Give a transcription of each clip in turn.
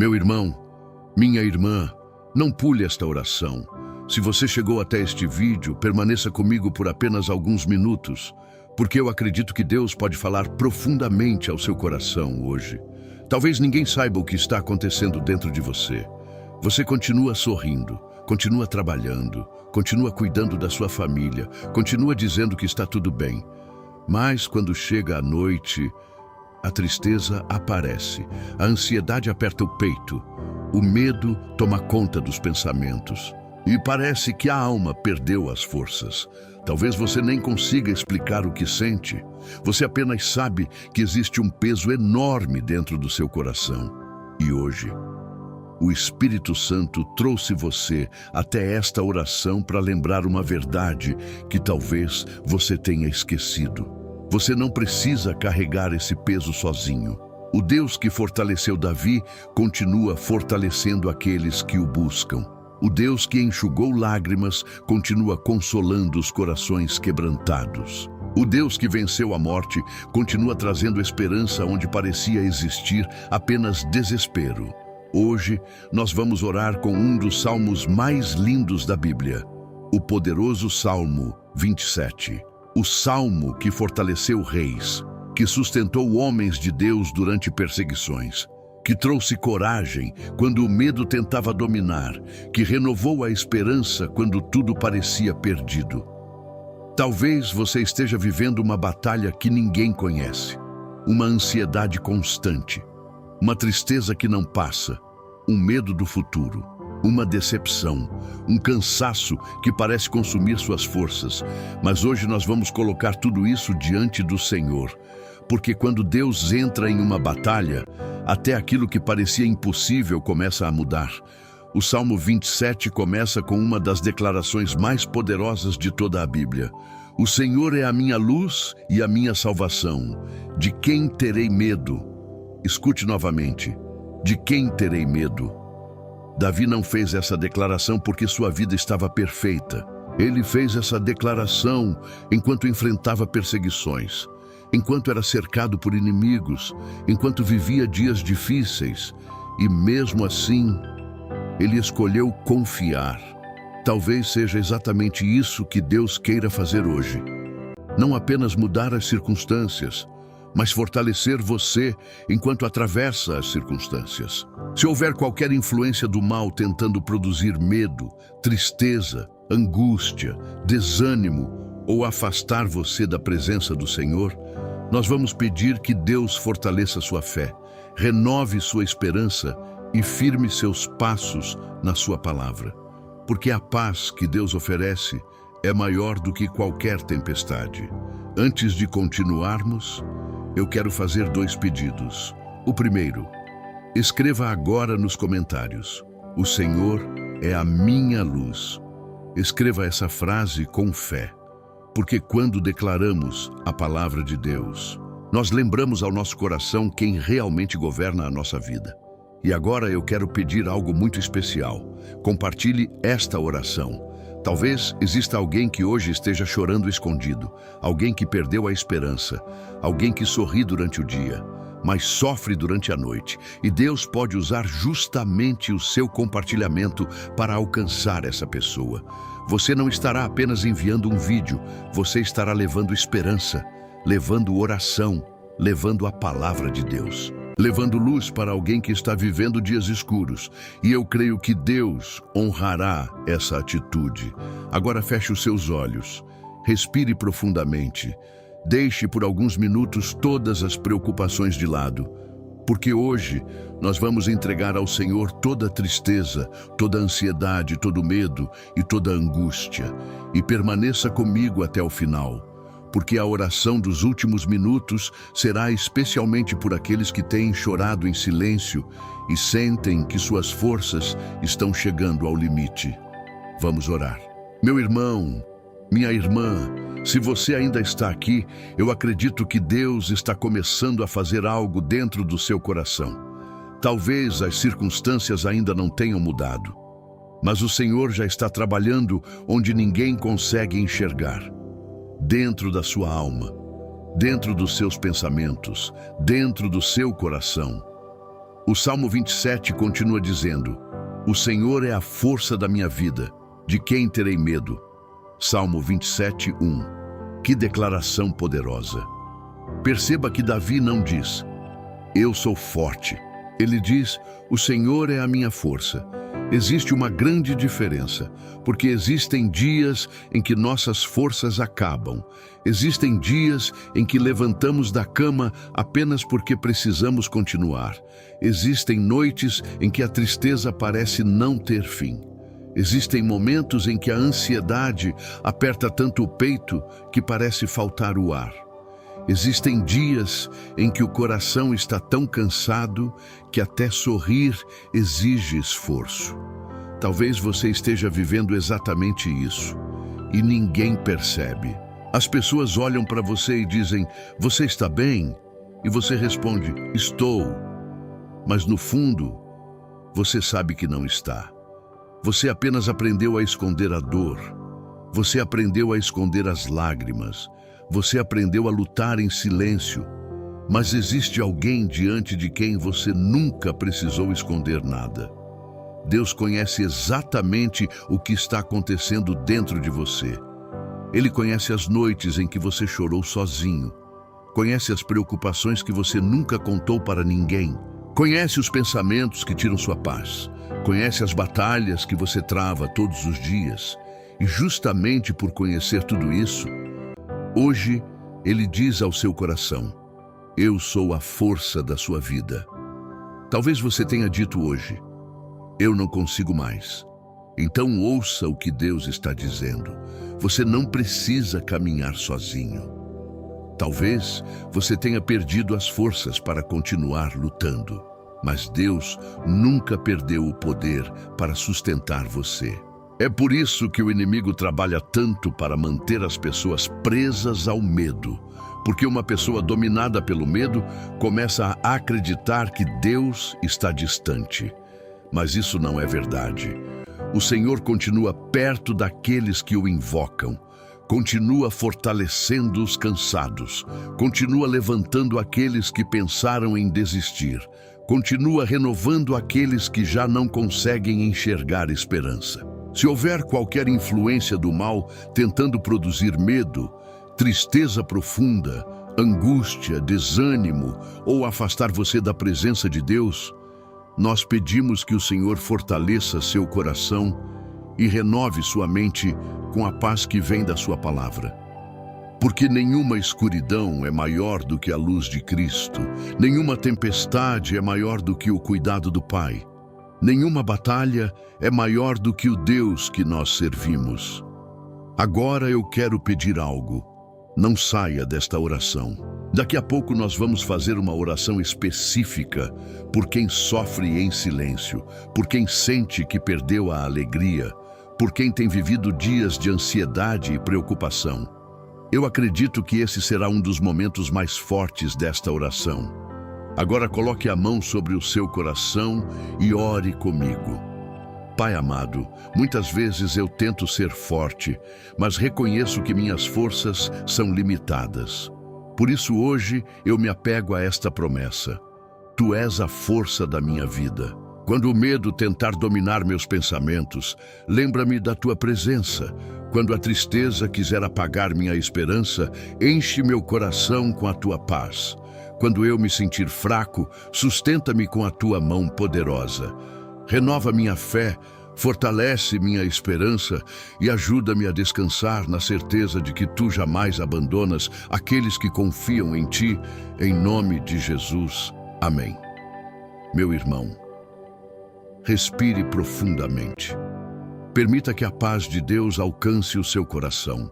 Meu irmão, minha irmã, não pule esta oração. Se você chegou até este vídeo, permaneça comigo por apenas alguns minutos, porque eu acredito que Deus pode falar profundamente ao seu coração hoje. Talvez ninguém saiba o que está acontecendo dentro de você. Você continua sorrindo, continua trabalhando, continua cuidando da sua família, continua dizendo que está tudo bem. Mas quando chega a noite, a tristeza aparece, a ansiedade aperta o peito, o medo toma conta dos pensamentos e parece que a alma perdeu as forças. Talvez você nem consiga explicar o que sente, você apenas sabe que existe um peso enorme dentro do seu coração. E hoje, o Espírito Santo trouxe você até esta oração para lembrar uma verdade que talvez você tenha esquecido. Você não precisa carregar esse peso sozinho. O Deus que fortaleceu Davi continua fortalecendo aqueles que o buscam. O Deus que enxugou lágrimas continua consolando os corações quebrantados. O Deus que venceu a morte continua trazendo esperança onde parecia existir apenas desespero. Hoje, nós vamos orar com um dos salmos mais lindos da Bíblia, o poderoso Salmo 27. O salmo que fortaleceu reis, que sustentou homens de Deus durante perseguições, que trouxe coragem quando o medo tentava dominar, que renovou a esperança quando tudo parecia perdido. Talvez você esteja vivendo uma batalha que ninguém conhece, uma ansiedade constante, uma tristeza que não passa, um medo do futuro, uma decepção, um cansaço que parece consumir suas forças. Mas hoje nós vamos colocar tudo isso diante do Senhor, porque quando Deus entra em uma batalha, até aquilo que parecia impossível começa a mudar. O Salmo 27 começa com uma das declarações mais poderosas de toda a Bíblia. O Senhor é a minha luz e a minha salvação. De quem terei medo? Escute novamente. De quem terei medo? Davi não fez essa declaração porque sua vida estava perfeita. Ele fez essa declaração enquanto enfrentava perseguições, enquanto era cercado por inimigos, enquanto vivia dias difíceis. E mesmo assim, ele escolheu confiar. Talvez seja exatamente isso que Deus queira fazer hoje. Não apenas mudar as circunstâncias, mas fortalecer você enquanto atravessa as circunstâncias. Se houver qualquer influência do mal tentando produzir medo, tristeza, angústia, desânimo ou afastar você da presença do Senhor, nós vamos pedir que Deus fortaleça sua fé, renove sua esperança e firme seus passos na sua palavra. Porque a paz que Deus oferece é maior do que qualquer tempestade. Antes de continuarmos, eu quero fazer 2 pedidos. O primeiro, escreva agora nos comentários: o Senhor é a minha luz. Escreva essa frase com fé, porque quando declaramos a palavra de Deus, nós lembramos ao nosso coração quem realmente governa a nossa vida. E agora eu quero pedir algo muito especial. Compartilhe esta oração. Talvez exista alguém que hoje esteja chorando escondido, alguém que perdeu a esperança, alguém que sorri durante o dia, mas sofre durante a noite. E Deus pode usar justamente o seu compartilhamento para alcançar essa pessoa. Você não estará apenas enviando um vídeo, você estará levando esperança, levando oração, levando a palavra de Deus, levando luz para alguém que está vivendo dias escuros. E eu creio que Deus honrará essa atitude. Agora feche os seus olhos, respire profundamente, deixe por alguns minutos todas as preocupações de lado, porque hoje nós vamos entregar ao Senhor toda a tristeza, toda a ansiedade, todo o medo e toda a angústia. E permaneça comigo até o final, porque a oração dos últimos minutos será especialmente por aqueles que têm chorado em silêncio e sentem que suas forças estão chegando ao limite. Vamos orar. Meu irmão, minha irmã, se você ainda está aqui, eu acredito que Deus está começando a fazer algo dentro do seu coração. Talvez as circunstâncias ainda não tenham mudado, mas o Senhor já está trabalhando onde ninguém consegue enxergar. Dentro da sua alma, dentro dos seus pensamentos, dentro do seu coração. O Salmo 27 continua dizendo: o Senhor é a força da minha vida, de quem terei medo? Salmo 27, 1. Que declaração poderosa! Perceba que Davi não diz: eu sou forte. Ele diz: o Senhor é a minha força. Existe uma grande diferença, porque existem dias em que nossas forças acabam. Existem dias em que levantamos da cama apenas porque precisamos continuar. Existem noites em que a tristeza parece não ter fim. Existem momentos em que a ansiedade aperta tanto o peito que parece faltar o ar. Existem dias em que o coração está tão cansado que até sorrir exige esforço. Talvez você esteja vivendo exatamente isso e ninguém percebe. As pessoas olham para você e dizem: você está bem? E você responde: estou. Mas no fundo, você sabe que não está. Você apenas aprendeu a esconder a dor. Você aprendeu a esconder as lágrimas. Você aprendeu a lutar em silêncio, mas existe alguém diante de quem você nunca precisou esconder nada. Deus conhece exatamente o que está acontecendo dentro de você. Ele conhece as noites em que você chorou sozinho. Conhece as preocupações que você nunca contou para ninguém. Conhece os pensamentos que tiram sua paz. Conhece as batalhas que você trava todos os dias. E justamente por conhecer tudo isso, hoje, Ele diz ao seu coração: eu sou a força da sua vida. Talvez você tenha dito hoje: eu não consigo mais. Então ouça o que Deus está dizendo. Você não precisa caminhar sozinho. Talvez você tenha perdido as forças para continuar lutando, mas Deus nunca perdeu o poder para sustentar você. É por isso que o inimigo trabalha tanto para manter as pessoas presas ao medo, porque uma pessoa dominada pelo medo começa a acreditar que Deus está distante. Mas isso não é verdade. O Senhor continua perto daqueles que o invocam, continua fortalecendo os cansados, continua levantando aqueles que pensaram em desistir, continua renovando aqueles que já não conseguem enxergar esperança. Se houver qualquer influência do mal tentando produzir medo, tristeza profunda, angústia, desânimo ou afastar você da presença de Deus, nós pedimos que o Senhor fortaleça seu coração e renove sua mente com a paz que vem da sua palavra. Porque nenhuma escuridão é maior do que a luz de Cristo, nenhuma tempestade é maior do que o cuidado do Pai. Nenhuma batalha é maior do que o Deus que nós servimos. Agora eu quero pedir algo. Não saia desta oração. Daqui a pouco nós vamos fazer uma oração específica por quem sofre em silêncio, por quem sente que perdeu a alegria, por quem tem vivido dias de ansiedade e preocupação. Eu acredito que esse será um dos momentos mais fortes desta oração. Agora coloque a mão sobre o seu coração e ore comigo. Pai amado, muitas vezes eu tento ser forte, mas reconheço que minhas forças são limitadas. Por isso hoje eu me apego a esta promessa. Tu és a força da minha vida. Quando o medo tentar dominar meus pensamentos, lembra-me da tua presença. Quando a tristeza quiser apagar minha esperança, enche meu coração com a tua paz. Quando eu me sentir fraco, sustenta-me com a tua mão poderosa. Renova minha fé, fortalece minha esperança e ajuda-me a descansar na certeza de que tu jamais abandonas aqueles que confiam em ti, em nome de Jesus. Amém. Meu irmão, respire profundamente. Permita que a paz de Deus alcance o seu coração,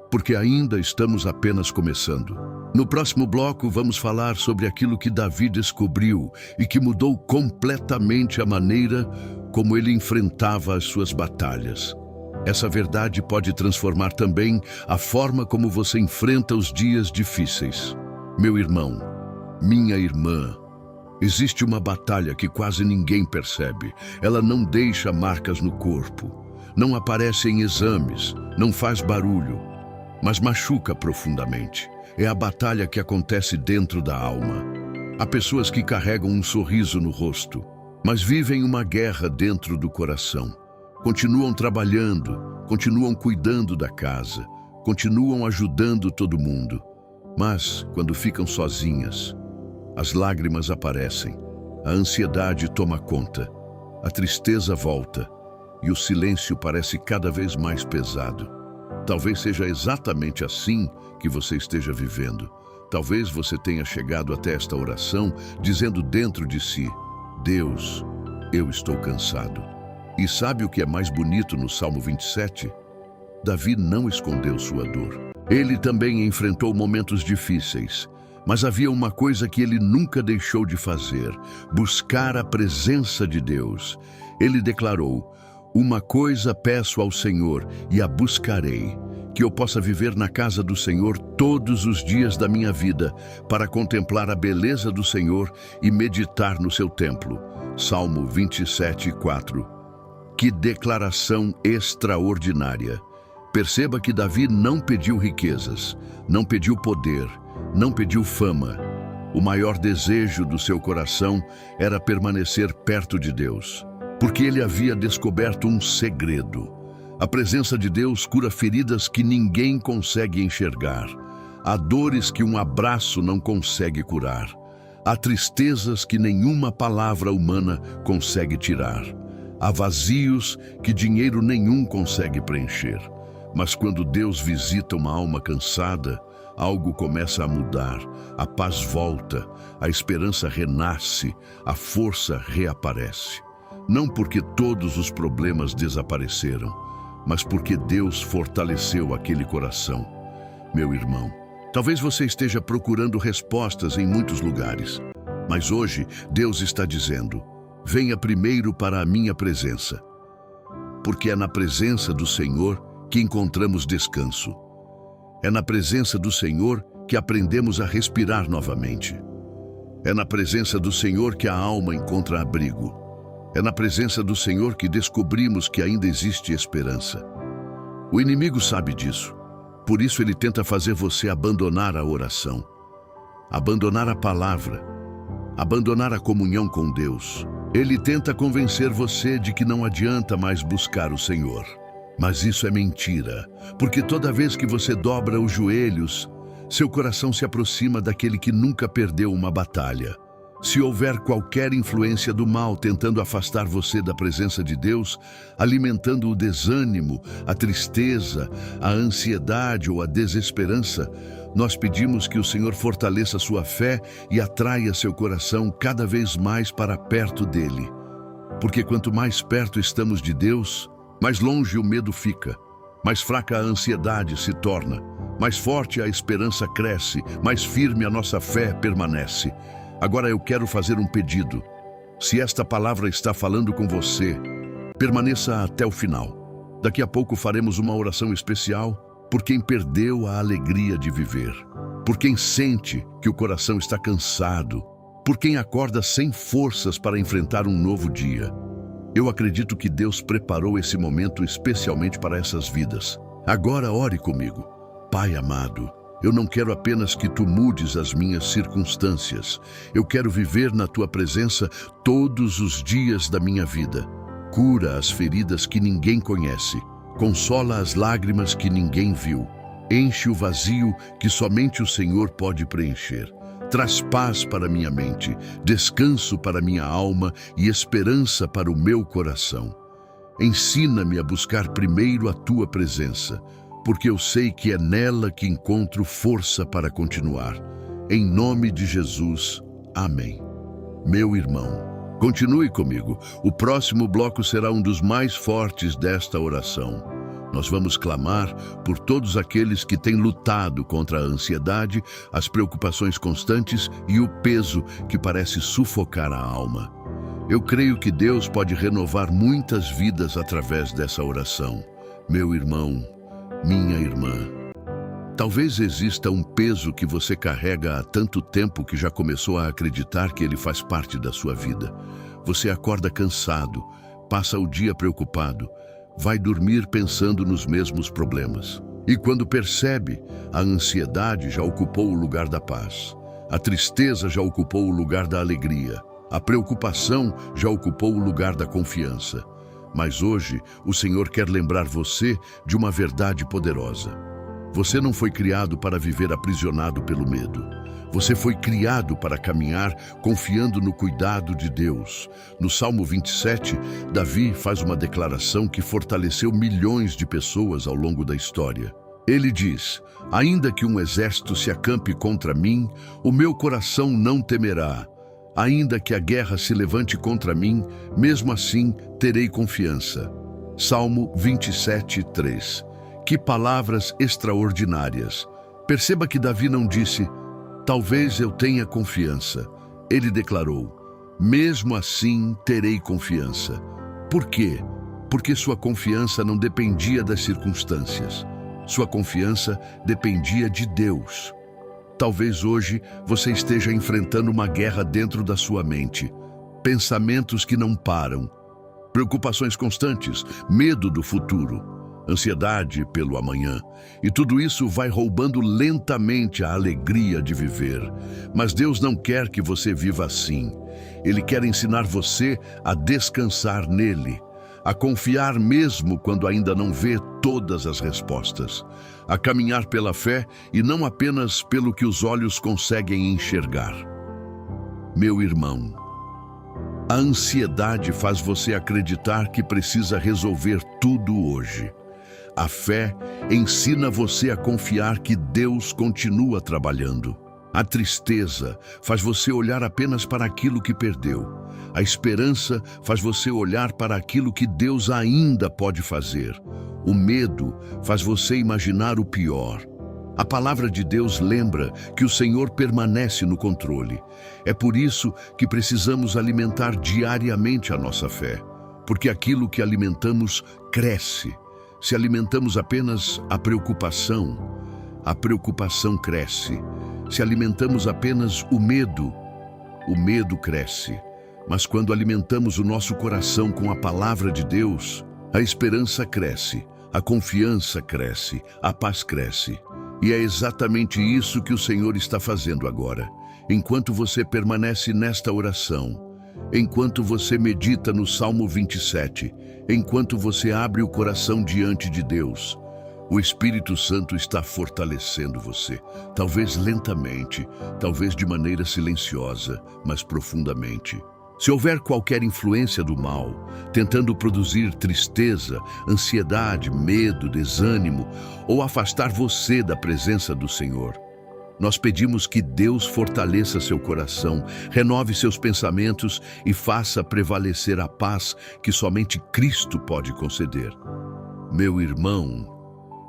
porque ainda estamos apenas começando. No próximo bloco, vamos falar sobre aquilo que Davi descobriu e que mudou completamente a maneira como ele enfrentava as suas batalhas. Essa verdade pode transformar também a forma como você enfrenta os dias difíceis. Meu irmão, minha irmã, existe uma batalha que quase ninguém percebe. Ela não deixa marcas no corpo, não aparece em exames, não faz barulho, mas machuca profundamente. É a batalha que acontece dentro da alma. Há pessoas que carregam um sorriso no rosto, mas vivem uma guerra dentro do coração. Continuam trabalhando, continuam cuidando da casa, continuam ajudando todo mundo. Mas, quando ficam sozinhas, as lágrimas aparecem, a ansiedade toma conta, a tristeza volta e o silêncio parece cada vez mais pesado. Talvez seja exatamente assim que você esteja vivendo. Talvez você tenha chegado até esta oração dizendo dentro de si: Deus, eu estou cansado. E sabe o que é mais bonito no Salmo 27? Davi não escondeu sua dor. Ele também enfrentou momentos difíceis, mas havia uma coisa que ele nunca deixou de fazer: buscar a presença de Deus. Ele declarou: uma coisa peço ao Senhor e a buscarei, que eu possa viver na casa do Senhor todos os dias da minha vida, para contemplar a beleza do Senhor e meditar no seu templo. Salmo 27:4. Que declaração extraordinária! Perceba que Davi não pediu riquezas, não pediu poder, não pediu fama. O maior desejo do seu coração era permanecer perto de Deus, porque ele havia descoberto um segredo. A presença de Deus cura feridas que ninguém consegue enxergar. Há dores que um abraço não consegue curar. Há tristezas que nenhuma palavra humana consegue tirar. Há vazios que dinheiro nenhum consegue preencher. Mas quando Deus visita uma alma cansada, algo começa a mudar. A paz volta, a esperança renasce, a força reaparece. Não porque todos os problemas desapareceram, mas porque Deus fortaleceu aquele coração. Meu irmão, talvez você esteja procurando respostas em muitos lugares, mas hoje Deus está dizendo: venha primeiro para a minha presença, porque é na presença do Senhor que encontramos descanso. É na presença do Senhor que aprendemos a respirar novamente. É na presença do Senhor que a alma encontra abrigo. É na presença do Senhor que descobrimos que ainda existe esperança. O inimigo sabe disso. Por isso ele tenta fazer você abandonar a oração, abandonar a palavra, abandonar a comunhão com Deus. Ele tenta convencer você de que não adianta mais buscar o Senhor. Mas isso é mentira, porque toda vez que você dobra os joelhos, seu coração se aproxima daquele que nunca perdeu uma batalha. Se houver qualquer influência do mal tentando afastar você da presença de Deus, alimentando o desânimo, a tristeza, a ansiedade ou a desesperança, nós pedimos que o Senhor fortaleça sua fé e atraia seu coração cada vez mais para perto dele. Porque quanto mais perto estamos de Deus, mais longe o medo fica, mais fraca a ansiedade se torna, mais forte a esperança cresce, mais firme a nossa fé permanece. Agora eu quero fazer um pedido. Se esta palavra está falando com você, permaneça até o final. Daqui a pouco faremos uma oração especial por quem perdeu a alegria de viver, por quem sente que o coração está cansado, por quem acorda sem forças para enfrentar um novo dia. Eu acredito que Deus preparou esse momento especialmente para essas vidas. Agora ore comigo. Pai amado, eu não quero apenas que Tu mudes as minhas circunstâncias. Eu quero viver na Tua presença todos os dias da minha vida. Cura as feridas que ninguém conhece. Consola as lágrimas que ninguém viu. Enche o vazio que somente o Senhor pode preencher. Traz paz para minha mente, descanso para minha alma e esperança para o meu coração. Ensina-me a buscar primeiro a Tua presença, porque eu sei que é nela que encontro força para continuar. Em nome de Jesus, amém. Meu irmão, continue comigo. O próximo bloco será um dos mais fortes desta oração. Nós vamos clamar por todos aqueles que têm lutado contra a ansiedade, as preocupações constantes e o peso que parece sufocar a alma. Eu creio que Deus pode renovar muitas vidas através dessa oração. Meu irmão, minha irmã, talvez exista um peso que você carrega há tanto tempo que já começou a acreditar que ele faz parte da sua vida. Você acorda cansado, passa o dia preocupado, vai dormir pensando nos mesmos problemas. E quando percebe, a ansiedade já ocupou o lugar da paz. A tristeza já ocupou o lugar da alegria. A preocupação já ocupou o lugar da confiança. Mas hoje, o Senhor quer lembrar você de uma verdade poderosa. Você não foi criado para viver aprisionado pelo medo. Você foi criado para caminhar confiando no cuidado de Deus. No Salmo 27, Davi faz uma declaração que fortaleceu milhões de pessoas ao longo da história. Ele diz: ainda que um exército se acampe contra mim, o meu coração não temerá. Ainda que a guerra se levante contra mim, mesmo assim terei confiança. Salmo 27, 3. Que palavras extraordinárias! Perceba que Davi não disse: talvez eu tenha confiança. Ele declarou: mesmo assim terei confiança. Por quê? Porque sua confiança não dependia das circunstâncias. Sua confiança dependia de Deus. Talvez hoje você esteja enfrentando uma guerra dentro da sua mente. Pensamentos que não param, preocupações constantes, medo do futuro, ansiedade pelo amanhã. E tudo isso vai roubando lentamente a alegria de viver. Mas Deus não quer que você viva assim. Ele quer ensinar você a descansar nele, a confiar mesmo quando ainda não vê todas as respostas, a caminhar pela fé e não apenas pelo que os olhos conseguem enxergar. Meu irmão, a ansiedade faz você acreditar que precisa resolver tudo hoje. A fé ensina você a confiar que Deus continua trabalhando. A tristeza faz você olhar apenas para aquilo que perdeu. A esperança faz você olhar para aquilo que Deus ainda pode fazer. O medo faz você imaginar o pior. A palavra de Deus lembra que o Senhor permanece no controle. É por isso que precisamos alimentar diariamente a nossa fé, porque aquilo que alimentamos cresce. Se alimentamos apenas a preocupação cresce. Se alimentamos apenas o medo cresce. Mas quando alimentamos o nosso coração com a palavra de Deus, a esperança cresce, a confiança cresce, a paz cresce. E é exatamente isso que o Senhor está fazendo agora. Enquanto você permanece nesta oração, enquanto você medita no Salmo 27, enquanto você abre o coração diante de Deus, o Espírito Santo está fortalecendo você, talvez lentamente, talvez de maneira silenciosa, mas profundamente. Se houver qualquer influência do mal, tentando produzir tristeza, ansiedade, medo, desânimo, ou afastar você da presença do Senhor, nós pedimos que Deus fortaleça seu coração, renove seus pensamentos e faça prevalecer a paz que somente Cristo pode conceder. Meu irmão,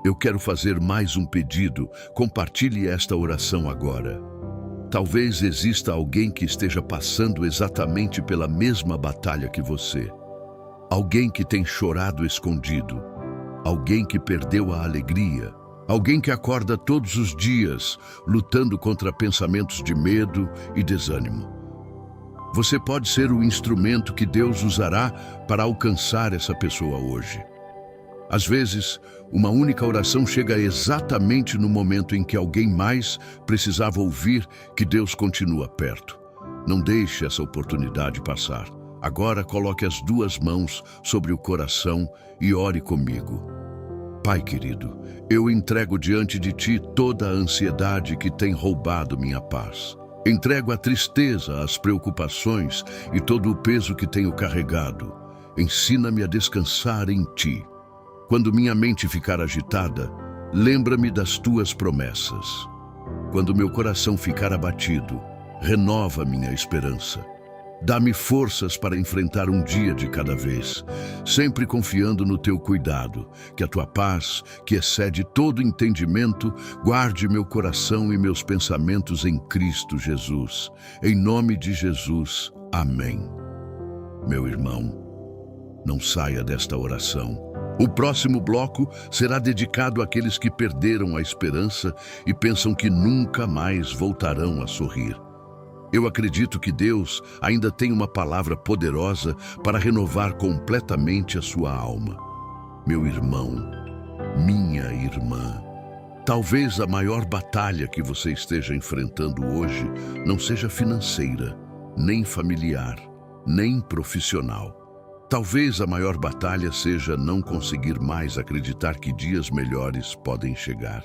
eu quero fazer mais um pedido. Compartilhe esta oração agora. Talvez exista alguém que esteja passando exatamente pela mesma batalha que você. Alguém que tem chorado escondido. Alguém que perdeu a alegria. Alguém que acorda todos os dias lutando contra pensamentos de medo e desânimo. Você pode ser o instrumento que Deus usará para alcançar essa pessoa hoje. Às vezes, uma única oração chega exatamente no momento em que alguém mais precisava ouvir que Deus continua perto. Não deixe essa oportunidade passar. Agora coloque as duas mãos sobre o coração e ore comigo. Pai querido, eu entrego diante de Ti toda a ansiedade que tem roubado minha paz. Entrego a tristeza, as preocupações e todo o peso que tenho carregado. Ensina-me a descansar em Ti. Quando minha mente ficar agitada, lembra-me das Tuas promessas. Quando meu coração ficar abatido, renova minha esperança. Dá-me forças para enfrentar um dia de cada vez, sempre confiando no Teu cuidado, que a Tua paz, que excede todo entendimento, guarde meu coração e meus pensamentos em Cristo Jesus. Em nome de Jesus, amém. Meu irmão, não saia desta oração. O próximo bloco será dedicado àqueles que perderam a esperança e pensam que nunca mais voltarão a sorrir. Eu acredito que Deus ainda tem uma palavra poderosa para renovar completamente a sua alma. Meu irmão, minha irmã, Talvez a maior batalha que você esteja enfrentando hoje não seja financeira, nem familiar, nem profissional. Talvez a maior batalha seja não conseguir mais acreditar que dias melhores podem chegar.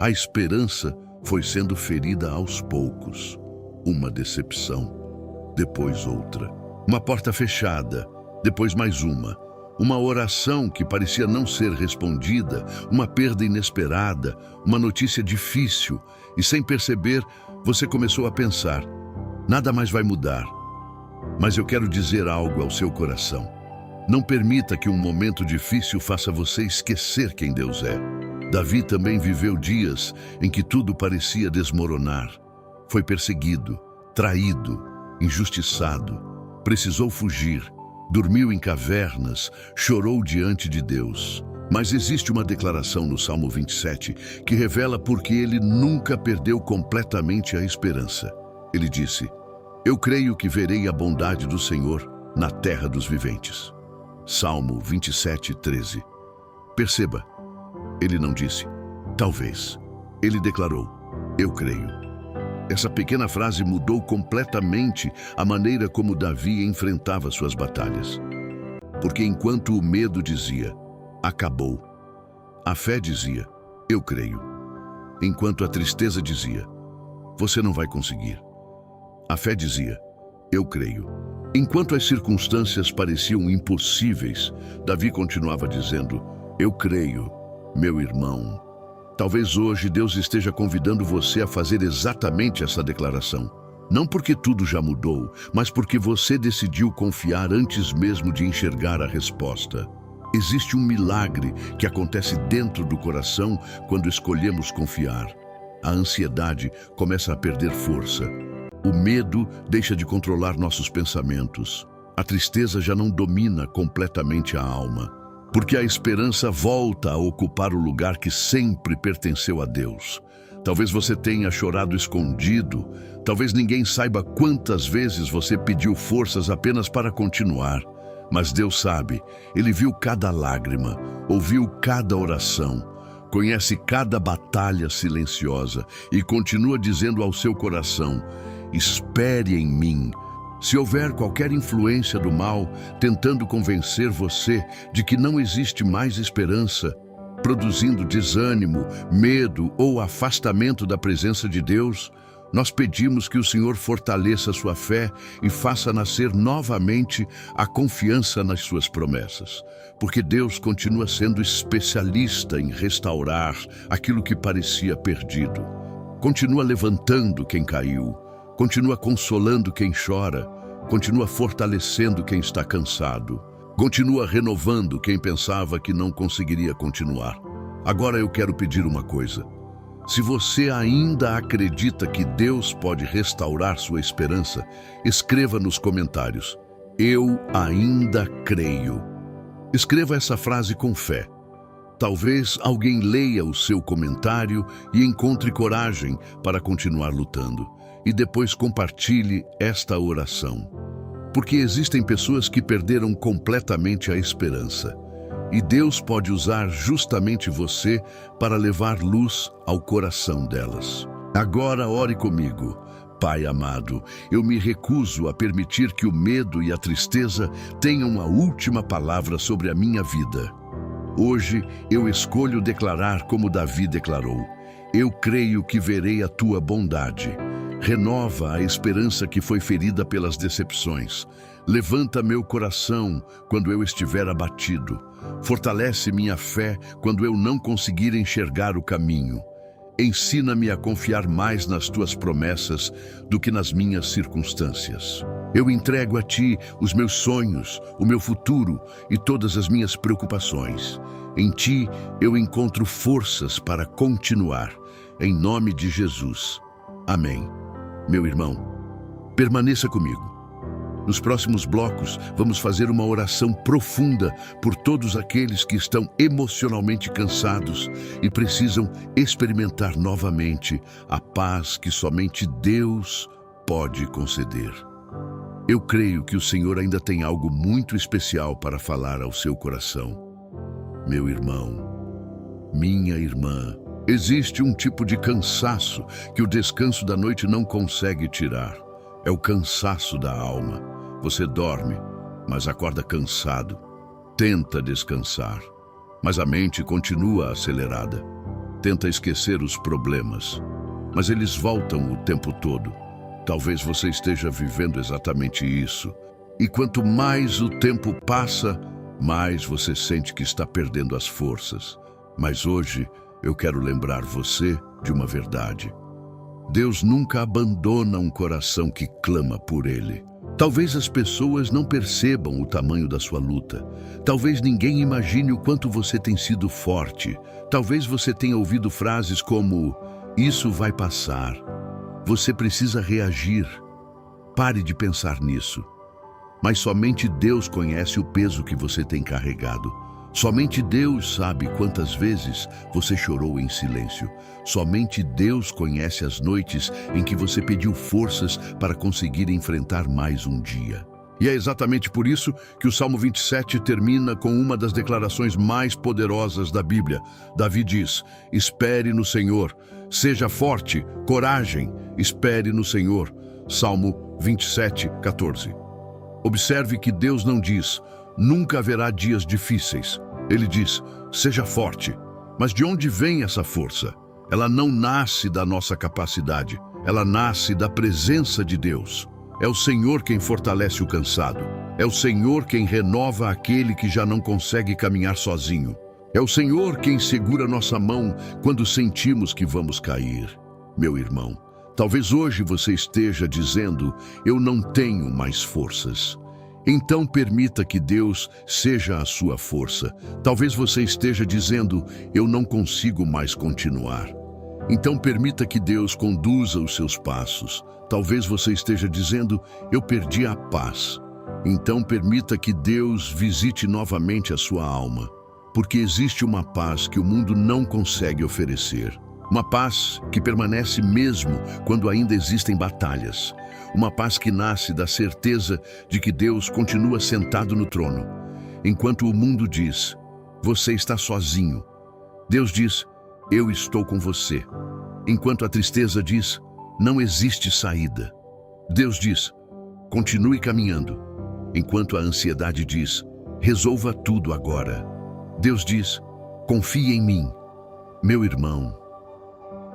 A esperança foi sendo ferida aos poucos. Uma decepção, depois outra. Uma porta fechada, depois mais uma. Uma oração que parecia não ser respondida, uma perda inesperada, uma notícia difícil. E sem perceber, você começou a pensar: nada mais vai mudar. Mas eu quero dizer algo ao seu coração. Não permita que um momento difícil faça você esquecer quem Deus é. Davi também viveu dias em que tudo parecia desmoronar. Foi perseguido, traído, injustiçado, precisou fugir, dormiu em cavernas, chorou diante de Deus. Mas existe uma declaração no Salmo 27 que revela por que ele nunca perdeu completamente a esperança. Ele disse: "Eu creio que verei a bondade do Senhor na terra dos viventes." Salmo 27, 13. Perceba, ele não disse talvez. Ele declarou: "Eu creio." Essa pequena frase mudou completamente a maneira como Davi enfrentava suas batalhas. Porque enquanto o medo dizia: "Acabou", a fé dizia: "Eu creio." Enquanto a tristeza dizia: "Você não vai conseguir", a fé dizia: "Eu creio." Enquanto as circunstâncias pareciam impossíveis, Davi continuava dizendo: "Eu creio, meu irmão." Talvez hoje Deus esteja convidando você a fazer exatamente essa declaração. Não porque tudo já mudou, mas porque você decidiu confiar antes mesmo de enxergar a resposta. Existe um milagre que acontece dentro do coração quando escolhemos confiar. A ansiedade começa a perder força. O medo deixa de controlar nossos pensamentos. A tristeza já não domina completamente a alma, porque a esperança volta a ocupar o lugar que sempre pertenceu a Deus. Talvez você tenha chorado escondido, talvez ninguém saiba quantas vezes você pediu forças apenas para continuar. Mas Deus sabe, Ele viu cada lágrima, ouviu cada oração, conhece cada batalha silenciosa e continua dizendo ao seu coração: "Espere em mim." Se houver qualquer influência do mal tentando convencer você de que não existe mais esperança, produzindo desânimo, medo ou afastamento da presença de Deus, nós pedimos que o Senhor fortaleça sua fé e faça nascer novamente a confiança nas suas promessas. Porque Deus continua sendo especialista em restaurar aquilo que parecia perdido. Continua levantando quem caiu. Continua consolando quem chora, continua fortalecendo quem está cansado, continua renovando quem pensava que não conseguiria continuar. Agora eu quero pedir uma coisa. Se você ainda acredita que Deus pode restaurar sua esperança, escreva nos comentários: "Eu ainda creio." Escreva essa frase com fé. Talvez alguém leia o seu comentário e encontre coragem para continuar lutando. E depois compartilhe esta oração. Porque existem pessoas que perderam completamente a esperança. E Deus pode usar justamente você para levar luz ao coração delas. Agora ore comigo. Pai amado, eu me recuso a permitir que o medo e a tristeza tenham a última palavra sobre a minha vida. Hoje eu escolho declarar como Davi declarou: "Eu creio que verei a tua bondade." Renova a esperança que foi ferida pelas decepções. Levanta meu coração quando eu estiver abatido. Fortalece minha fé quando eu não conseguir enxergar o caminho. Ensina-me a confiar mais nas tuas promessas do que nas minhas circunstâncias. Eu entrego a ti os meus sonhos, o meu futuro e todas as minhas preocupações. Em ti eu encontro forças para continuar. Em nome de Jesus. Amém. Meu irmão, permaneça comigo. Nos próximos blocos, vamos fazer uma oração profunda por todos aqueles que estão emocionalmente cansados e precisam experimentar novamente a paz que somente Deus pode conceder. Eu creio que o Senhor ainda tem algo muito especial para falar ao seu coração. Meu irmão, minha irmã, Existe um tipo de cansaço que o descanso da noite não consegue tirar. É o cansaço da alma. Você dorme, mas acorda cansado. Tenta descansar, mas a mente continua acelerada. Tenta esquecer os problemas, mas eles voltam o tempo todo. Talvez você esteja vivendo exatamente isso. E quanto mais o tempo passa, mais você sente que está perdendo as forças. Mas hoje eu quero lembrar você de uma verdade. Deus nunca abandona um coração que clama por Ele. Talvez as pessoas não percebam o tamanho da sua luta. Talvez ninguém imagine o quanto você tem sido forte. Talvez você tenha ouvido frases como: "Isso vai passar. Você precisa reagir." Pare de pensar nisso. Mas somente Deus conhece o peso que você tem carregado. Somente Deus sabe quantas vezes você chorou em silêncio. Somente Deus conhece as noites em que você pediu forças para conseguir enfrentar mais um dia. E é exatamente por isso que o Salmo 27 termina com uma das declarações mais poderosas da Bíblia. Davi diz: "Espere no Senhor, seja forte, coragem, espere no Senhor." Salmo 27, 14. Observe que Deus não diz: "Nunca haverá dias difíceis." Ele diz: "Seja forte." Mas de onde vem essa força? Ela não nasce da nossa capacidade, ela nasce da presença de Deus. É o Senhor quem fortalece o cansado. É o Senhor quem renova aquele que já não consegue caminhar sozinho. É o Senhor quem segura nossa mão quando sentimos que vamos cair. Meu irmão, talvez hoje você esteja dizendo: "Eu não tenho mais forças." Então permita que Deus seja a sua força. Talvez você esteja dizendo: "Eu não consigo mais continuar." Então permita que Deus conduza os seus passos. Talvez você esteja dizendo: "Eu perdi a paz." Então permita que Deus visite novamente a sua alma. Porque existe uma paz que o mundo não consegue oferecer. Uma paz que permanece mesmo quando ainda existem batalhas. Uma paz que nasce da certeza de que Deus continua sentado no trono. Enquanto o mundo diz: "Você está sozinho", Deus diz: "Eu estou com você." Enquanto a tristeza diz: "Não existe saída", Deus diz: "Continue caminhando." Enquanto a ansiedade diz: "Resolva tudo agora", Deus diz: "Confie em mim." Meu irmão,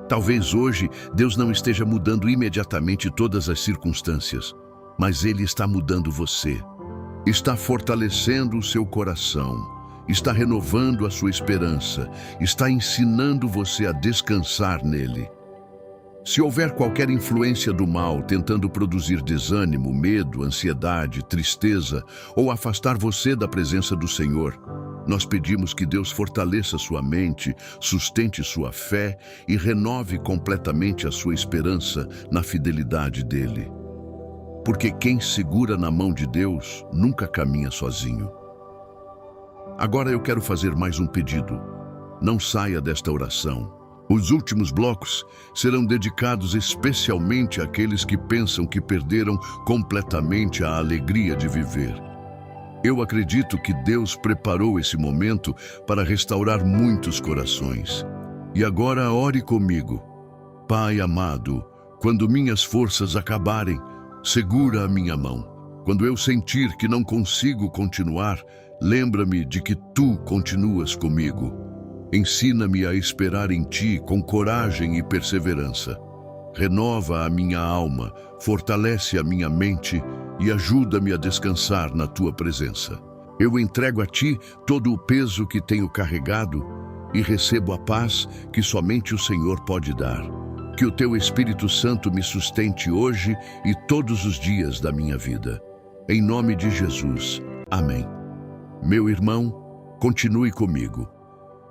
talvez hoje Deus não esteja mudando imediatamente todas as circunstâncias, mas Ele está mudando você. Está fortalecendo o seu coração, está renovando a sua esperança, está ensinando você a descansar nele. Se houver qualquer influência do mal tentando produzir desânimo, medo, ansiedade, tristeza ou afastar você da presença do Senhor, nós pedimos que Deus fortaleça sua mente, sustente sua fé e renove completamente a sua esperança na fidelidade dele. Porque quem segura na mão de Deus nunca caminha sozinho. Agora eu quero fazer mais um pedido. Não saia desta oração. Os últimos blocos serão dedicados especialmente àqueles que pensam que perderam completamente a alegria de viver. Eu acredito que Deus preparou esse momento para restaurar muitos corações. E agora ore comigo. Pai amado, quando minhas forças acabarem, segura a minha mão. Quando eu sentir que não consigo continuar, lembra-me de que Tu continuas comigo. Ensina-me a esperar em Ti com coragem e perseverança. Renova a minha alma, fortalece a minha mente e ajuda-me a descansar na Tua presença. Eu entrego a Ti todo o peso que tenho carregado e recebo a paz que somente o Senhor pode dar. Que o Teu Espírito Santo me sustente hoje e todos os dias da minha vida. Em nome de Jesus. Amém. Meu irmão, continue comigo.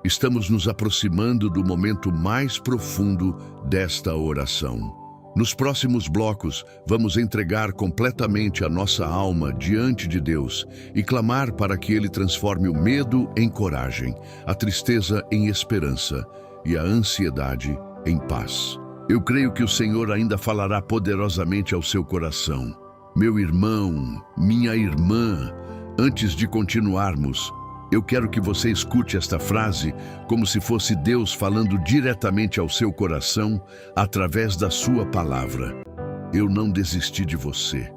Estamos nos aproximando do momento mais profundo desta oração. Nos próximos blocos, vamos entregar completamente a nossa alma diante de Deus e clamar para que Ele transforme o medo em coragem, a tristeza em esperança e a ansiedade em paz. Eu creio que o Senhor ainda falará poderosamente ao seu coração. Meu irmão, minha irmã, antes de continuarmos, Eu quero que você escute esta frase como se fosse Deus falando diretamente ao seu coração através da sua palavra. Eu não desisti de você.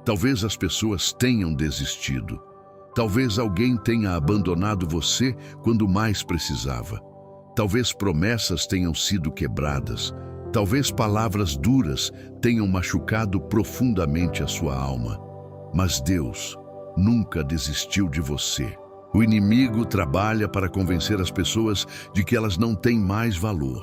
Talvez as pessoas tenham desistido. Talvez alguém tenha abandonado você quando mais precisava. Talvez promessas tenham sido quebradas. Talvez palavras duras tenham machucado profundamente a sua alma. Mas Deus nunca desistiu de você. O inimigo trabalha para convencer as pessoas de que elas não têm mais valor,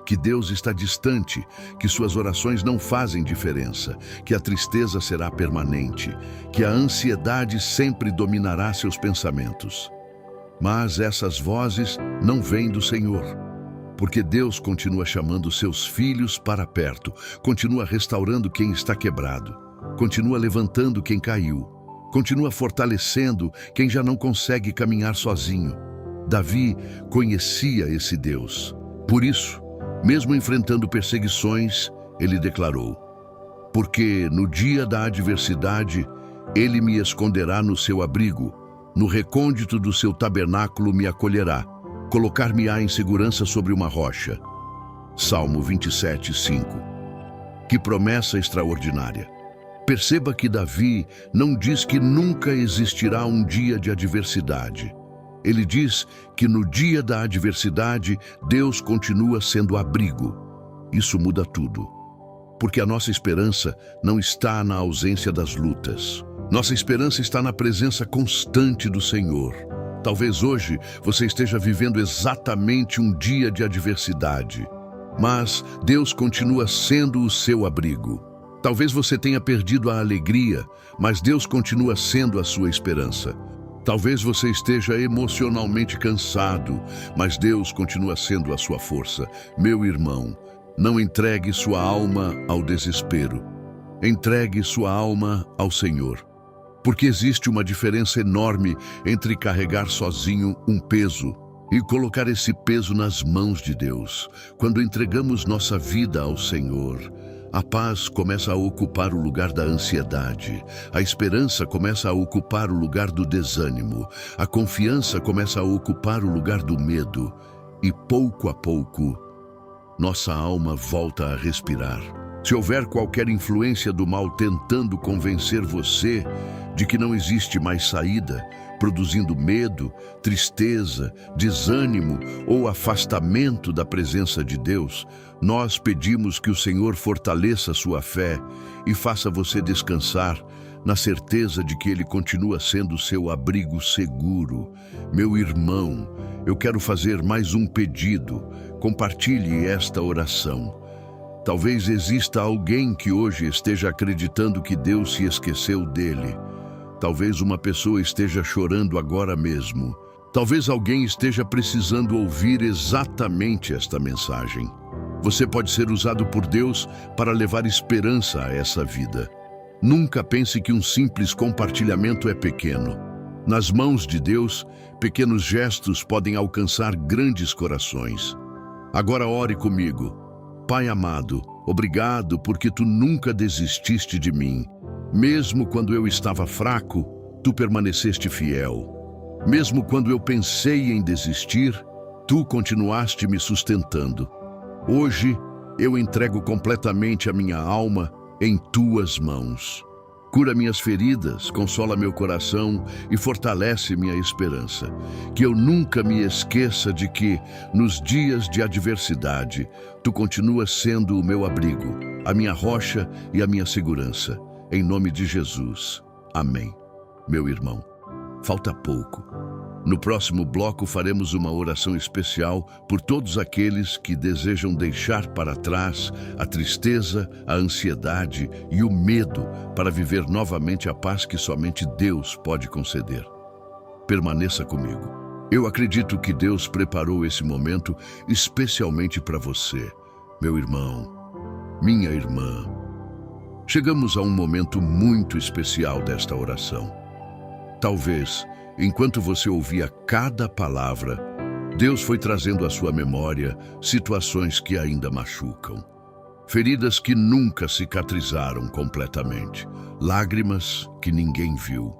que Deus está distante, que suas orações não fazem diferença, que a tristeza será permanente, que a ansiedade sempre dominará seus pensamentos. Mas essas vozes não vêm do Senhor, porque Deus continua chamando seus filhos para perto, continua restaurando quem está quebrado, continua levantando quem caiu, continua fortalecendo quem já não consegue caminhar sozinho. Davi conhecia esse Deus. Por isso, mesmo enfrentando perseguições, ele declarou: porque no dia da adversidade, ele me esconderá no seu abrigo, no recôndito do seu tabernáculo me acolherá, colocar-me-á em segurança sobre uma rocha. Salmo 27, 5. Que promessa extraordinária! Perceba que Davi não diz que nunca existirá um dia de adversidade. Ele diz que no dia da adversidade, Deus continua sendo abrigo. Isso muda tudo, porque a nossa esperança não está na ausência das lutas. Nossa esperança está na presença constante do Senhor. Talvez hoje você esteja vivendo exatamente um dia de adversidade, mas Deus continua sendo o seu abrigo. Talvez você tenha perdido a alegria, mas Deus continua sendo a sua esperança. Talvez você esteja emocionalmente cansado, mas Deus continua sendo a sua força. Meu irmão, não entregue sua alma ao desespero. Entregue sua alma ao Senhor. Porque existe uma diferença enorme entre carregar sozinho um peso e colocar esse peso nas mãos de Deus. Quando entregamos nossa vida ao Senhor, a paz começa a ocupar o lugar da ansiedade, a esperança começa a ocupar o lugar do desânimo, a confiança começa a ocupar o lugar do medo e, pouco a pouco, nossa alma volta a respirar. Se houver qualquer influência do mal tentando convencer você de que não existe mais saída, produzindo medo, tristeza, desânimo ou afastamento da presença de Deus, nós pedimos que o Senhor fortaleça sua fé e faça você descansar na certeza de que Ele continua sendo seu abrigo seguro. Meu irmão, eu quero fazer mais um pedido. Compartilhe esta oração. Talvez exista alguém que hoje esteja acreditando que Deus se esqueceu dele. Talvez uma pessoa esteja chorando agora mesmo. Talvez alguém esteja precisando ouvir exatamente esta mensagem. Você pode ser usado por Deus para levar esperança a essa vida. Nunca pense que um simples compartilhamento é pequeno. Nas mãos de Deus, pequenos gestos podem alcançar grandes corações. Agora ore comigo. Pai amado, obrigado porque Tu nunca desististe de mim. Mesmo quando eu estava fraco, Tu permaneceste fiel. Mesmo quando eu pensei em desistir, Tu continuaste me sustentando. Hoje, eu entrego completamente a minha alma em Tuas mãos. Cura minhas feridas, consola meu coração e fortalece minha esperança. Que eu nunca me esqueça de que, nos dias de adversidade, Tu continuas sendo o meu abrigo, a minha rocha e a minha segurança. Em nome de Jesus. Amém. Meu irmão, falta pouco. No próximo bloco faremos uma oração especial por todos aqueles que desejam deixar para trás a tristeza, a ansiedade e o medo para viver novamente a paz que somente Deus pode conceder. Permaneça comigo. Eu acredito que Deus preparou esse momento especialmente para você, meu irmão, minha irmã. Chegamos a um momento muito especial desta oração. Talvez, enquanto você ouvia cada palavra, Deus foi trazendo à sua memória situações que ainda machucam. Feridas que nunca cicatrizaram completamente. Lágrimas que ninguém viu.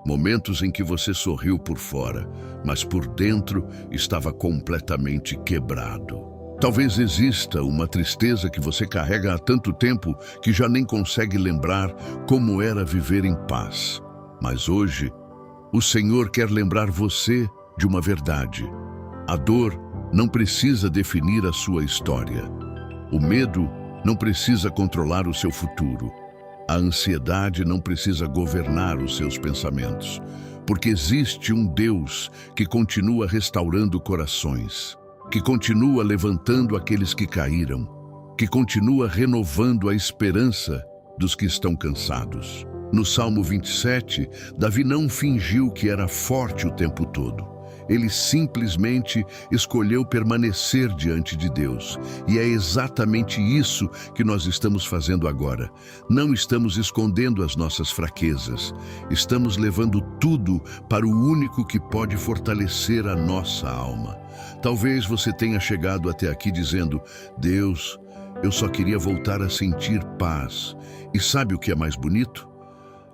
Momentos em que você sorriu por fora, mas por dentro estava completamente quebrado. Talvez exista uma tristeza que você carrega há tanto tempo que já nem consegue lembrar como era viver em paz. Mas hoje, o Senhor quer lembrar você de uma verdade. A dor não precisa definir a sua história. O medo não precisa controlar o seu futuro. A ansiedade não precisa governar os seus pensamentos, porque existe um Deus que continua restaurando corações, que continua levantando aqueles que caíram, que continua renovando a esperança dos que estão cansados. No Salmo 27, Davi não fingiu que era forte o tempo todo. Ele simplesmente escolheu permanecer diante de Deus. E é exatamente isso que nós estamos fazendo agora. Não estamos escondendo as nossas fraquezas. Estamos levando tudo para o único que pode fortalecer a nossa alma. Talvez você tenha chegado até aqui dizendo: Deus, eu só queria voltar a sentir paz. E sabe o que é mais bonito?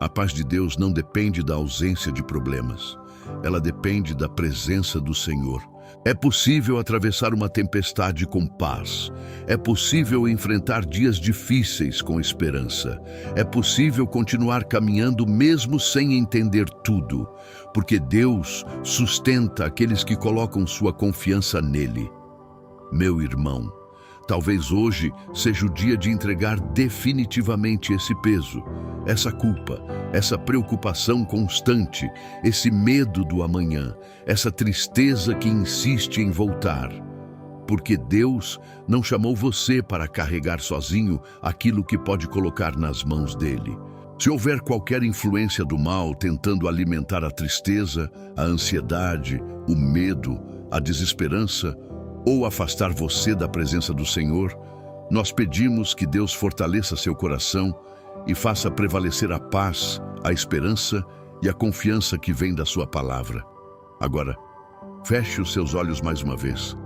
A paz de Deus não depende da ausência de problemas. Ela depende da presença do Senhor. É possível atravessar uma tempestade com paz. É possível enfrentar dias difíceis com esperança. É possível continuar caminhando mesmo sem entender tudo, porque Deus sustenta aqueles que colocam sua confiança nele. Meu irmão, talvez hoje seja o dia de entregar definitivamente esse peso, essa culpa, essa preocupação constante, esse medo do amanhã, essa tristeza que insiste em voltar. Porque Deus não chamou você para carregar sozinho aquilo que pode colocar nas mãos dele. Se houver qualquer influência do mal tentando alimentar a tristeza, a ansiedade, o medo, a desesperança, ou afastar você da presença do Senhor, nós pedimos que Deus fortaleça seu coração e faça prevalecer a paz, a esperança e a confiança que vem da sua palavra. Agora, feche os seus olhos mais uma vez,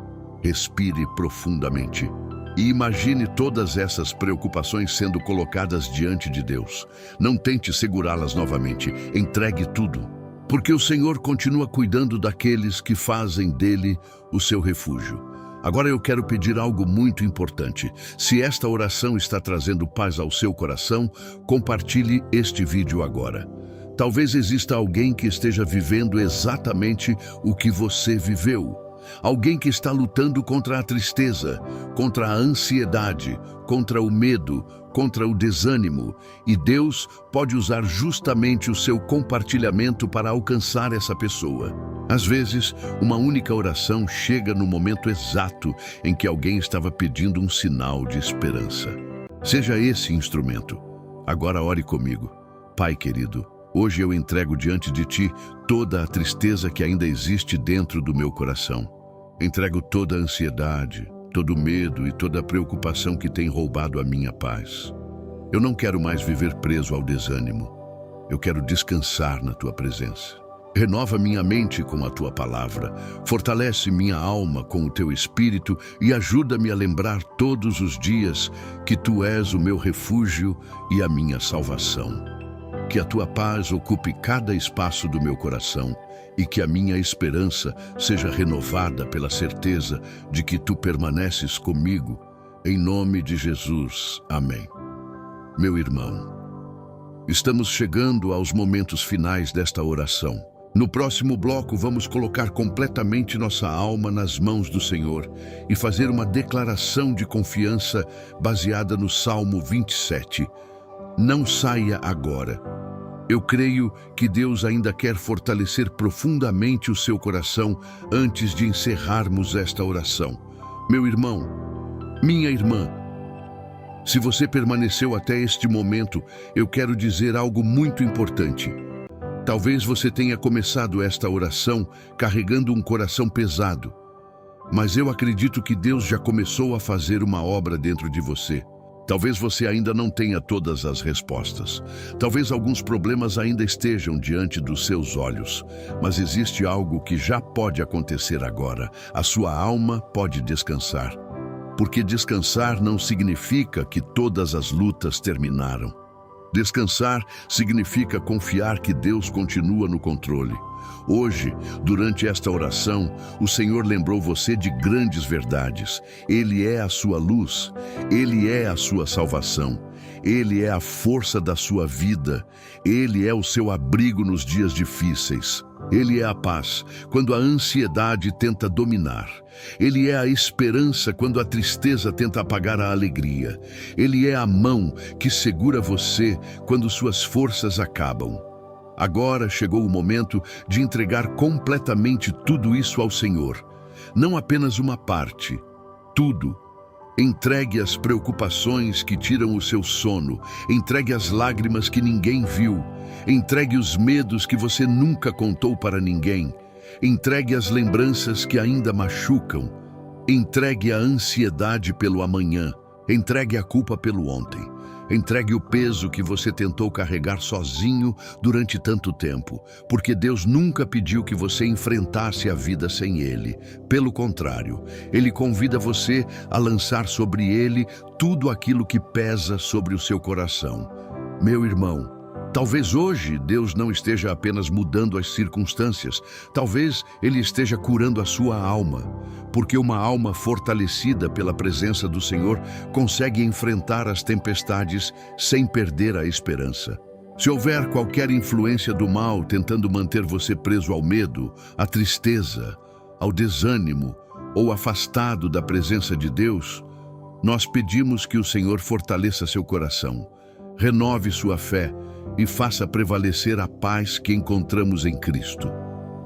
respire profundamente e imagine todas essas preocupações sendo colocadas diante de Deus. Não tente segurá-las novamente, entregue tudo. Porque o Senhor continua cuidando daqueles que fazem dele o seu refúgio. Agora eu quero pedir algo muito importante. Se esta oração está trazendo paz ao seu coração, compartilhe este vídeo agora. Talvez exista alguém que esteja vivendo exatamente o que você viveu. Alguém que está lutando contra a tristeza, contra a ansiedade, contra o medo, contra o desânimo, e Deus pode usar justamente o seu compartilhamento para alcançar essa pessoa. Às vezes, uma única oração chega no momento exato em que alguém estava pedindo um sinal de esperança. Seja esse instrumento. Agora ore comigo. Pai querido, hoje eu entrego diante de Ti toda a tristeza que ainda existe dentro do meu coração. Entrego toda a ansiedade, todo o medo e toda a preocupação que tem roubado a minha paz. Eu não quero mais viver preso ao desânimo. Eu quero descansar na Tua presença. Renova minha mente com a Tua palavra, fortalece minha alma com o Teu Espírito e ajuda-me a lembrar todos os dias que Tu és o meu refúgio e a minha salvação. Que a Tua paz ocupe cada espaço do meu coração e que a minha esperança seja renovada pela certeza de que Tu permaneces comigo. Em nome de Jesus. Amém. Meu irmão, estamos chegando aos momentos finais desta oração. No próximo bloco, vamos colocar completamente nossa alma nas mãos do Senhor e fazer uma declaração de confiança baseada no Salmo 27. Não saia agora. Eu creio que Deus ainda quer fortalecer profundamente o seu coração antes de encerrarmos esta oração. Meu irmão, minha irmã, se você permaneceu até este momento, eu quero dizer algo muito importante. Talvez você tenha começado esta oração carregando um coração pesado, mas eu acredito que Deus já começou a fazer uma obra dentro de você. Talvez você ainda não tenha todas as respostas. Talvez alguns problemas ainda estejam diante dos seus olhos. Mas existe algo que já pode acontecer agora. A sua alma pode descansar. Porque descansar não significa que todas as lutas terminaram. Descansar significa confiar que Deus continua no controle. Hoje, durante esta oração, o Senhor lembrou você de grandes verdades. Ele é a sua luz, Ele é a sua salvação, Ele é a força da sua vida, Ele é o seu abrigo nos dias difíceis. Ele é a paz quando a ansiedade tenta dominar. Ele é a esperança quando a tristeza tenta apagar a alegria. Ele é a mão que segura você quando suas forças acabam. Agora chegou o momento de entregar completamente tudo isso ao Senhor. Não apenas uma parte, tudo. Entregue as preocupações que tiram o seu sono. Entregue as lágrimas que ninguém viu. Entregue os medos que você nunca contou para ninguém. Entregue as lembranças que ainda machucam. Entregue a ansiedade pelo amanhã. Entregue a culpa pelo ontem. Entregue o peso que você tentou carregar sozinho durante tanto tempo, porque Deus nunca pediu que você enfrentasse a vida sem Ele. Pelo contrário, Ele convida você a lançar sobre Ele tudo aquilo que pesa sobre o seu coração. Meu irmão, talvez hoje Deus não esteja apenas mudando as circunstâncias, talvez Ele esteja curando a sua alma, porque uma alma fortalecida pela presença do Senhor consegue enfrentar as tempestades sem perder a esperança. Se houver qualquer influência do mal tentando manter você preso ao medo, à tristeza, ao desânimo ou afastado da presença de Deus, nós pedimos que o Senhor fortaleça seu coração, renove sua fé e faça prevalecer a paz que encontramos em Cristo.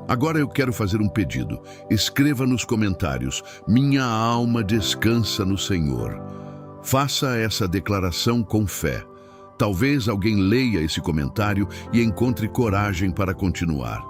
Agora eu quero fazer um pedido. Escreva nos comentários: minha alma descansa no Senhor. Faça essa declaração com fé. Talvez alguém leia esse comentário e encontre coragem para continuar.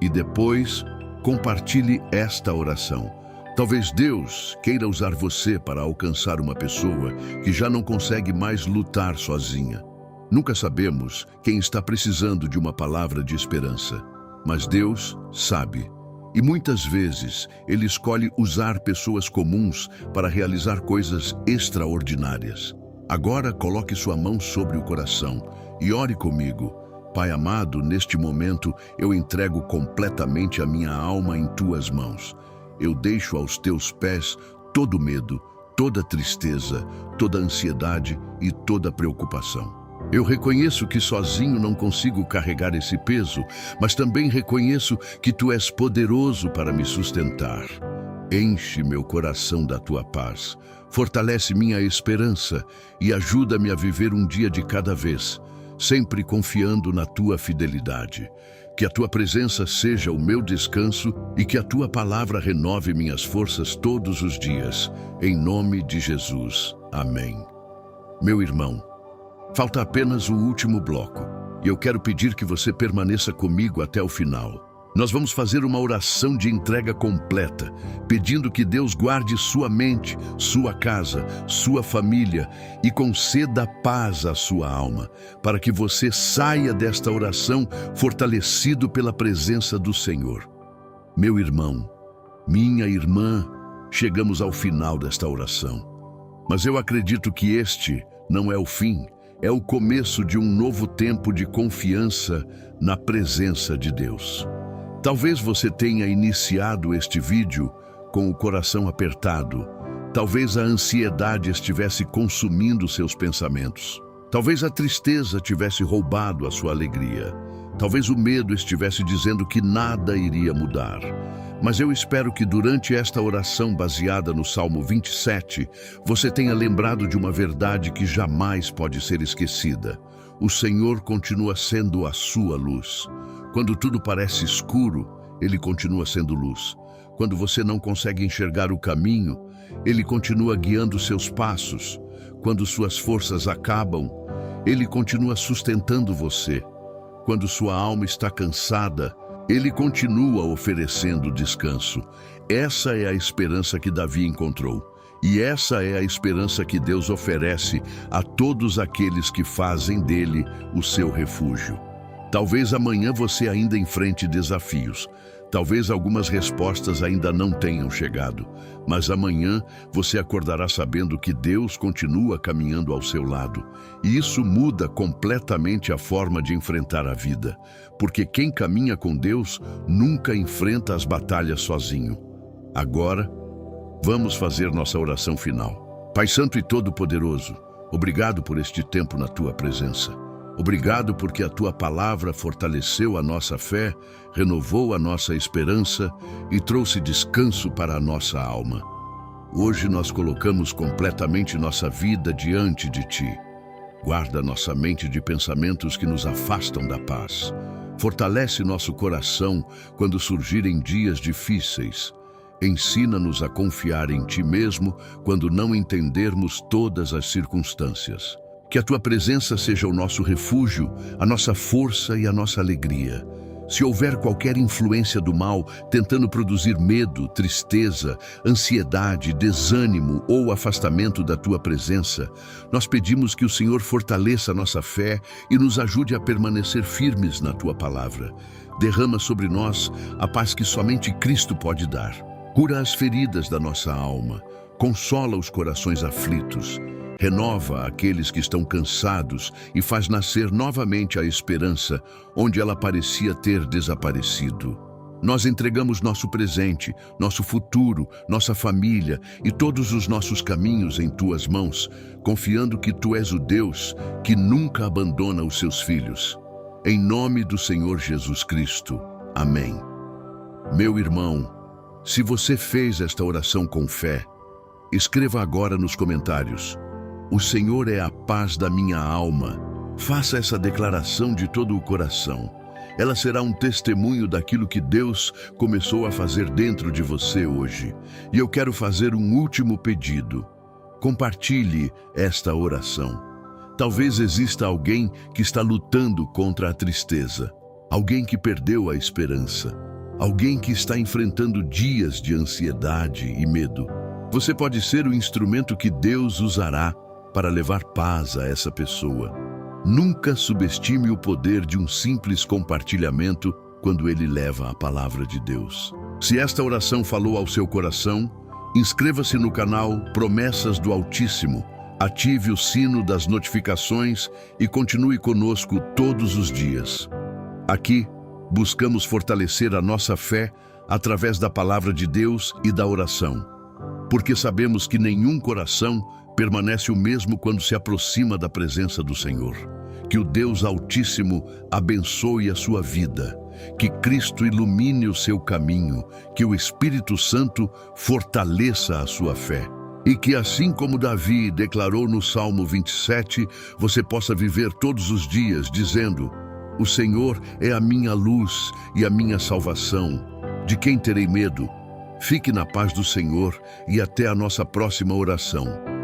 E depois, compartilhe esta oração. Talvez Deus queira usar você para alcançar uma pessoa que já não consegue mais lutar sozinha. Nunca sabemos quem está precisando de uma palavra de esperança, mas Deus sabe. E muitas vezes Ele escolhe usar pessoas comuns para realizar coisas extraordinárias. Agora coloque sua mão sobre o coração e ore comigo. Pai amado, neste momento eu entrego completamente a minha alma em Tuas mãos. Eu deixo aos Teus pés todo medo, toda tristeza, toda ansiedade e toda preocupação. Eu reconheço que sozinho não consigo carregar esse peso, mas também reconheço que Tu és poderoso para me sustentar. Enche meu coração da Tua paz, fortalece minha esperança e ajuda-me a viver um dia de cada vez, sempre confiando na Tua fidelidade. Que a Tua presença seja o meu descanso e que a Tua palavra renove minhas forças todos os dias. Em nome de Jesus. Amém. Meu irmão, falta apenas o último bloco e eu quero pedir que você permaneça comigo até o final. Nós vamos fazer uma oração de entrega completa, pedindo que Deus guarde sua mente, sua casa, sua família e conceda paz à sua alma, para que você saia desta oração fortalecido pela presença do Senhor. Meu irmão, minha irmã, chegamos ao final desta oração. Mas eu acredito que este não é o fim, é o começo de um novo tempo de confiança na presença de Deus. Talvez você tenha iniciado este vídeo com o coração apertado. Talvez a ansiedade estivesse consumindo seus pensamentos. Talvez a tristeza tivesse roubado a sua alegria. Talvez o medo estivesse dizendo que nada iria mudar. Mas eu espero que durante esta oração baseada no Salmo 27, você tenha lembrado de uma verdade que jamais pode ser esquecida. O Senhor continua sendo a sua luz. Quando tudo parece escuro, Ele continua sendo luz. Quando você não consegue enxergar o caminho, Ele continua guiando seus passos. Quando suas forças acabam, Ele continua sustentando você. Quando sua alma está cansada, Ele continua oferecendo descanso. Essa é a esperança que Davi encontrou. E essa é a esperança que Deus oferece a todos aqueles que fazem dele o seu refúgio. Talvez amanhã você ainda enfrente desafios. Talvez algumas respostas ainda não tenham chegado, mas amanhã você acordará sabendo que Deus continua caminhando ao seu lado. E isso muda completamente a forma de enfrentar a vida, porque quem caminha com Deus nunca enfrenta as batalhas sozinho. Agora, vamos fazer nossa oração final. Pai Santo e Todo-Poderoso, obrigado por este tempo na Tua presença. Obrigado porque a Tua palavra fortaleceu a nossa fé, renovou a nossa esperança e trouxe descanso para a nossa alma. Hoje nós colocamos completamente nossa vida diante de Ti. Guarda nossa mente de pensamentos que nos afastam da paz. Fortalece nosso coração quando surgirem dias difíceis. Ensina-nos a confiar em Ti mesmo quando não entendermos todas as circunstâncias. Que a Tua presença seja o nosso refúgio, a nossa força e a nossa alegria. Se houver qualquer influência do mal tentando produzir medo, tristeza, ansiedade, desânimo ou afastamento da Tua presença, nós pedimos que o Senhor fortaleça a nossa fé e nos ajude a permanecer firmes na Tua palavra. Derrama sobre nós a paz que somente Cristo pode dar. Cura as feridas da nossa alma, consola os corações aflitos, renova aqueles que estão cansados e faz nascer novamente a esperança onde ela parecia ter desaparecido. Nós entregamos nosso presente, nosso futuro, nossa família e todos os nossos caminhos em Tuas mãos, confiando que Tu és o Deus que nunca abandona os seus filhos. Em nome do Senhor Jesus Cristo. Amém. Meu irmão, se você fez esta oração com fé, escreva agora nos comentários: o Senhor é a paz da minha alma. Faça essa declaração de todo o coração. Ela será um testemunho daquilo que Deus começou a fazer dentro de você hoje. E eu quero fazer um último pedido. Compartilhe esta oração. Talvez exista alguém que está lutando contra a tristeza, alguém que perdeu a esperança, alguém que está enfrentando dias de ansiedade e medo. Você pode ser o instrumento que Deus usará para levar paz a essa pessoa. Nunca subestime o poder de um simples compartilhamento quando ele leva a palavra de Deus. Se esta oração falou ao seu coração, inscreva-se no canal Promessas do Altíssimo, ative o sino das notificações e continue conosco todos os dias. Aqui, buscamos fortalecer a nossa fé através da palavra de Deus e da oração, porque sabemos que nenhum coração permanece o mesmo quando se aproxima da presença do Senhor. Que o Deus Altíssimo abençoe a sua vida, que Cristo ilumine o seu caminho, que o Espírito Santo fortaleça a sua fé. E que assim como Davi declarou no Salmo 27, você possa viver todos os dias dizendo: o Senhor é a minha luz e a minha salvação. De quem terei medo? Fique na paz do Senhor e até a nossa próxima oração.